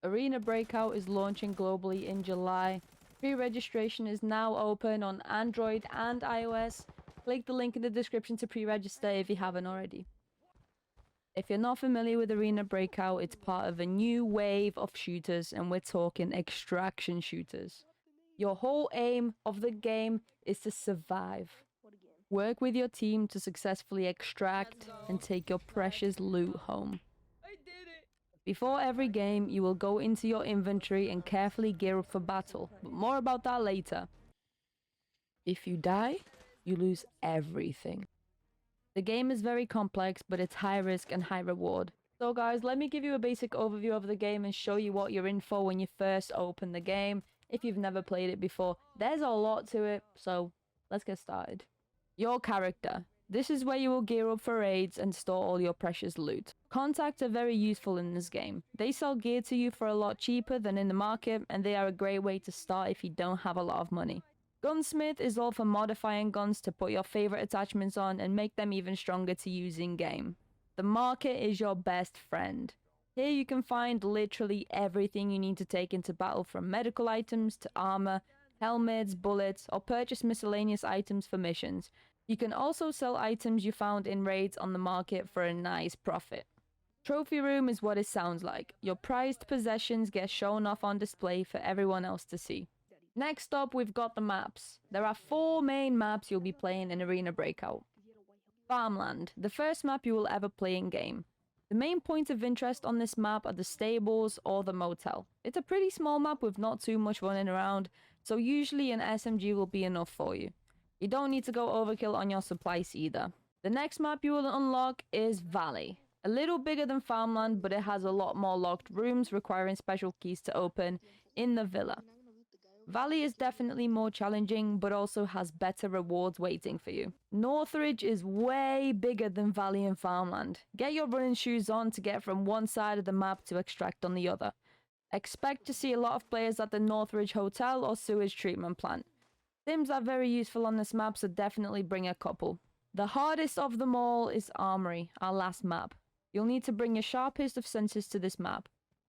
Arena Breakout is launching globally in July. Pre-registration is now open on Android and iOS. Click the link in the description to pre-register if you haven't already. If you're not familiar with Arena Breakout, it's part of a new wave of shooters, and we're talking extraction shooters. Your whole aim of the game is to survive. Work with your team to successfully extract and take your precious loot home. Before every game, you will go into your inventory and carefully gear up for battle, but more about that later. If you die, you lose everything. The game is very complex, but it's high risk and high reward. So guys, let me give you a basic overview of the game and show you what you're in for when you first open the game. If you've never played it before, there's a lot to it, so let's get started. Your character. This is where you will gear up for raids and store all your precious loot. Contacts are very useful in this game. They sell gear to you for a lot cheaper than in the market, and they are a great way to start if you don't have a lot of money. Gunsmith is all for modifying guns to put your favorite attachments on and make them even stronger to use in game. The market is your best friend. Here you can find literally everything you need to take into battle, from medical items to armor, helmets, bullets, or purchase miscellaneous items for missions. You can also sell items you found in raids on the market for a nice profit. Trophy room is what it sounds like. Your prized possessions get shown off on display for everyone else to see. Next up, we've got the maps. There are 4 main maps you'll be playing in Arena Breakout. Farmland, the first map you will ever play in game. The main points of interest on this map are the stables or the motel. It's a pretty small map with not too much running around, so usually an SMG will be enough for you. You don't need to go overkill on your supplies either. The next map you will unlock is Valley. A little bigger than Farmland, but it has a lot more locked rooms requiring special keys to open in the villa. Valley is definitely more challenging, but also has better rewards waiting for you. Northridge is way bigger than Valley and Farmland. Get your running shoes on to get from one side of the map to extract on the other. Expect to see a lot of players at the Northridge Hotel or sewage treatment plant. Sims are very useful on this map, so definitely bring a couple. The hardest of them all is Armory, our last map. You'll need to bring your sharpest of senses to this map.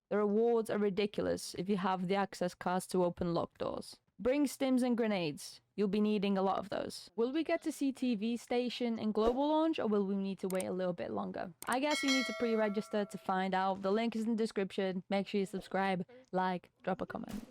The rewards are ridiculous if you have the access cards to open locked doors. Bring stims and grenades. You'll be needing a lot of those. Will we get to see TV station and global launch, or will we need to wait a little bit longer? I guess you need to pre-register to find out. The link is in the description. Make sure you subscribe, like, drop a comment.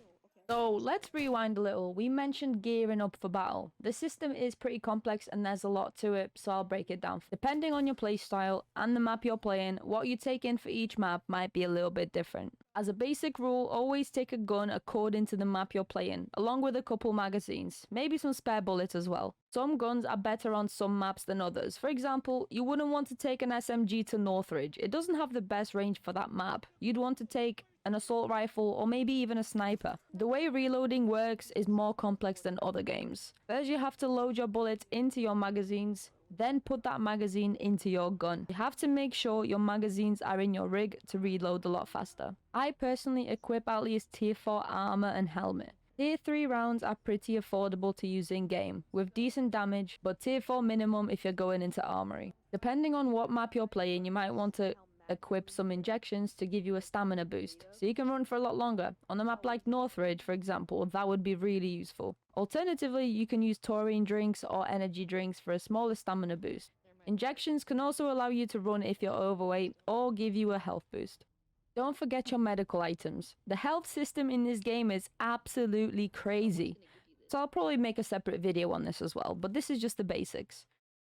So let's rewind a little. We mentioned gearing up for battle. The system is pretty complex and there's a lot to it, so I'll break it down. Depending on your playstyle and the map you're playing, what you take in for each map might be a little bit different. As a basic rule, always take a gun according to the map you're playing, along with a couple magazines, maybe some spare bullets as well. Some guns are better on some maps than others. For example, you wouldn't want to take an SMG to Northridge. It doesn't have the best range for that map. You'd want to take an assault rifle, or maybe even a sniper. The way reloading works is more complex than other games. First, you have to load your bullets into your magazines, then put that magazine into your gun. You have to make sure your magazines are in your rig to reload a lot faster. I personally equip at least tier 4 armor and helmet. Tier 3 rounds are pretty affordable to use in-game, with decent damage, but tier 4 minimum if you're going into armory. Depending on what map you're playing, you might want to equip some injections to give you a stamina boost, so you can run for a lot longer. On a map like Northridge, for example, that would be really useful. Alternatively, you can use taurine drinks or energy drinks for a smaller stamina boost. Injections can also allow you to run if you're overweight, or give you a health boost. Don't forget your medical items. The health system in this game is absolutely crazy, so I'll probably make a separate video on this as well, but this is just the basics.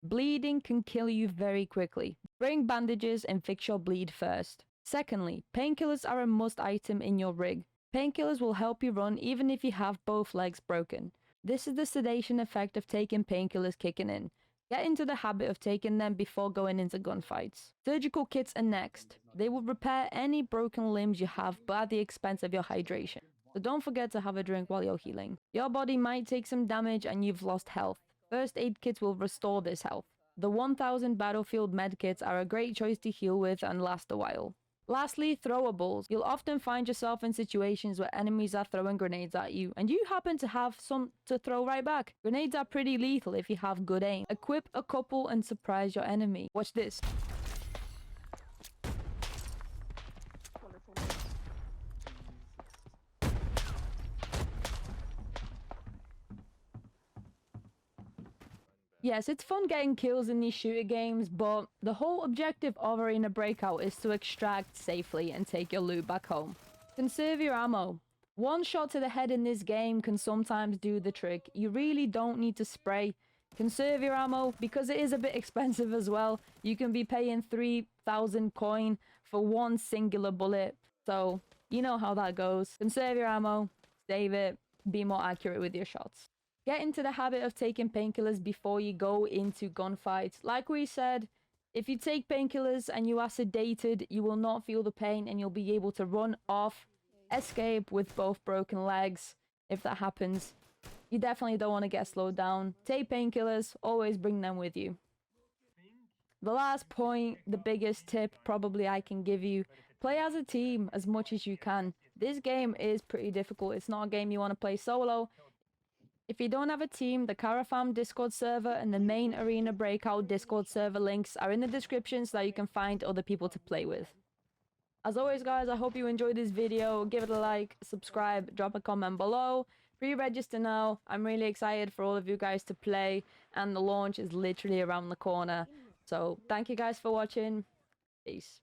Bleeding can kill you very quickly. Bring bandages and fix your bleed first. Secondly, painkillers are a must item in your rig. Painkillers will help you run even if you have both legs broken. This is the sedation effect of taking painkillers kicking in. Get into the habit of taking them before going into gunfights. Surgical kits are next. They will repair any broken limbs you have, but at the expense of your hydration. So don't forget to have a drink while you're healing. Your body might take some damage and you've lost health. First aid kits will restore this health. The 1000 battlefield medkits are a great choice to heal with and last a while. Lastly, throwables. You'll often find yourself in situations where enemies are throwing grenades at you, and you happen to have some to throw right back. Grenades are pretty lethal if you have good aim. Equip a couple and surprise your enemy. Watch this. Yes, it's fun getting kills in these shooter games, but the whole objective of Arena Breakout is to extract safely and take your loot back home. Conserve your ammo. One shot to the head in this game can sometimes do the trick. You really don't need to spray. Conserve your ammo because it is a bit expensive as well. You can be paying 3,000 coin for one singular bullet. So, you know how that goes. Conserve your ammo, save it, be more accurate with your shots. Get into the habit of taking painkillers before you go into gunfights. Like we said, if you take painkillers and you are sedated, you will not feel the pain and you'll be able to run off, escape with both broken legs if that happens. You definitely don't want to get slowed down. Take painkillers, always bring them with you. The last point, the biggest tip probably I can give you, play as a team as much as you can. This game is pretty difficult. It's not a game you want to play solo. If you don't have a team, the KaroFam Discord server and the main Arena Breakout Discord server links are in the description so that you can find other people to play with. As always guys, I hope you enjoyed this video. Give it a like, subscribe, drop a comment below. Pre-register now. I'm really excited for all of you guys to play and the launch is literally around the corner. So thank you guys for watching. Peace.